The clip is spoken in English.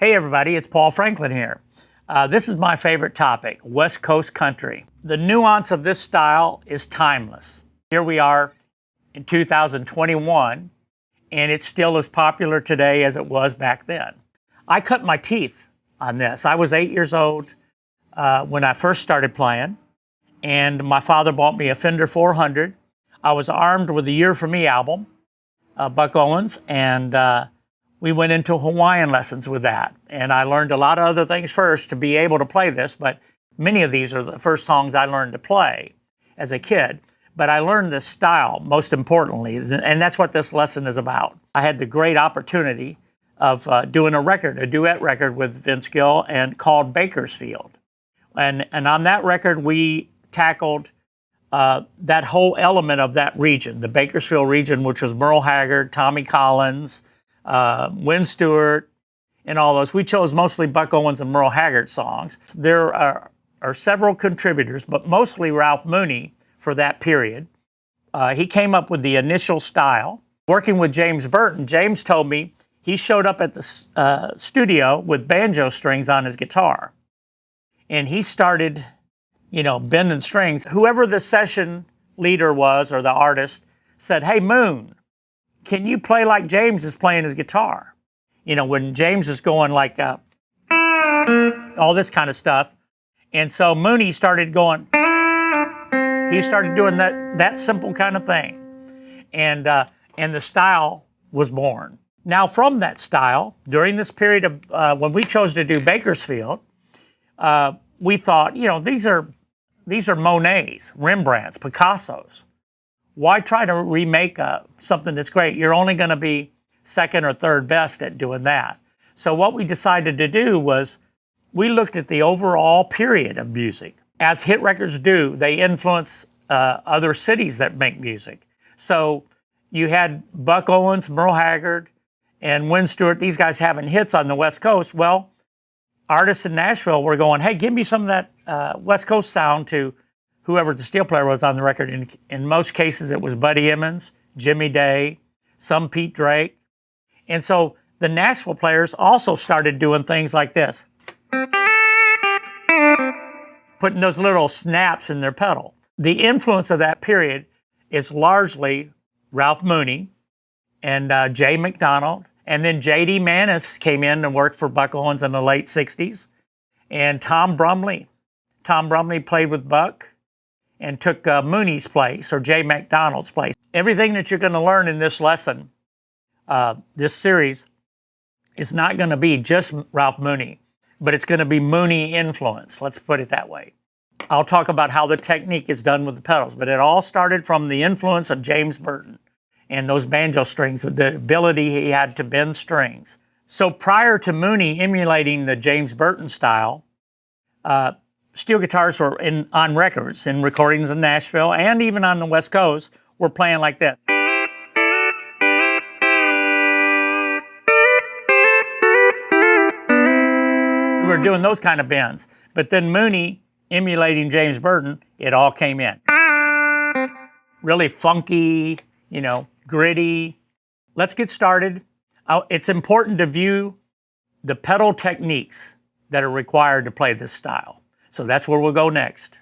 Hey everybody, it's Paul Franklin here. This is my favorite topic, West Coast country. The nuance of this style is timeless. Here we are in 2021, and it's still as popular today as it was back then. I cut my teeth on this. I was 8 years old when I first started playing, and my father bought me a Fender 400. I was armed with the Year For Me album, Buck Owens, and we went into Hawaiian lessons with that. And I learned a lot of other things first to be able to play this, but many of these are the first songs I learned to play as a kid. But I learned this style, most importantly, and that's what this lesson is about. I had the great opportunity of doing a duet record with Vince Gill and called Bakersfield. And on that record, we tackled that whole element of that region, the Bakersfield region, which was Merle Haggard, Tommy Collins, Wynn, Stewart, and all those. We chose mostly Buck Owens and Merle Haggard songs. There are several contributors, but mostly Ralph Mooney for that period. He came up with the initial style. Working with James Burton, James told me he showed up at the studio with banjo strings on his guitar. And he started, bending strings. Whoever the session leader was or the artist said, "Hey, Moon, can you play like James is playing his guitar?" When James is going like all this kind of stuff. And so Mooney started going, he started doing that simple kind of thing. And the style was born. Now from that style, during this period of when we chose to do Bakersfield, we thought, these are Monets, Rembrandts, Picassos. Why try to remake something that's great? You're only going to be second or third best at doing that. So what we decided to do was we looked at the overall period of music. As hit records do, they influence other cities that make music. So you had Buck Owens, Merle Haggard, and Wynn Stewart, these guys having hits on the West Coast. Well, artists in Nashville were going, "Hey, give me some of that West Coast sound," to whoever the steel player was on the record. In most cases, it was Buddy Emmons, Jimmy Day, some Pete Drake. And so the Nashville players also started doing things like this, putting those little snaps in their pedal. The influence of that period is largely Ralph Mooney and Jay McDonald. And then J.D. Manis came in and worked for Buck Owens in the late 60s. And Tom Brumley. Tom Brumley played with Buck and took Mooney's place, or Jay McDonald's place. Everything that you're going to learn in this lesson, this series, is not going to be just Ralph Mooney, but it's going to be Mooney influence, let's put it that way. I'll talk about how the technique is done with the pedals, but it all started from the influence of James Burton and those banjo strings, the ability he had to bend strings. So prior to Mooney emulating the James Burton style, steel guitars were on records, in recordings in Nashville, and even on the West Coast, were playing like this. We were doing those kind of bends. But then Mooney, emulating James Burton, it all came in. Really funky, gritty. Let's get started. It's important to view the pedal techniques that are required to play this style. So that's where we'll go next.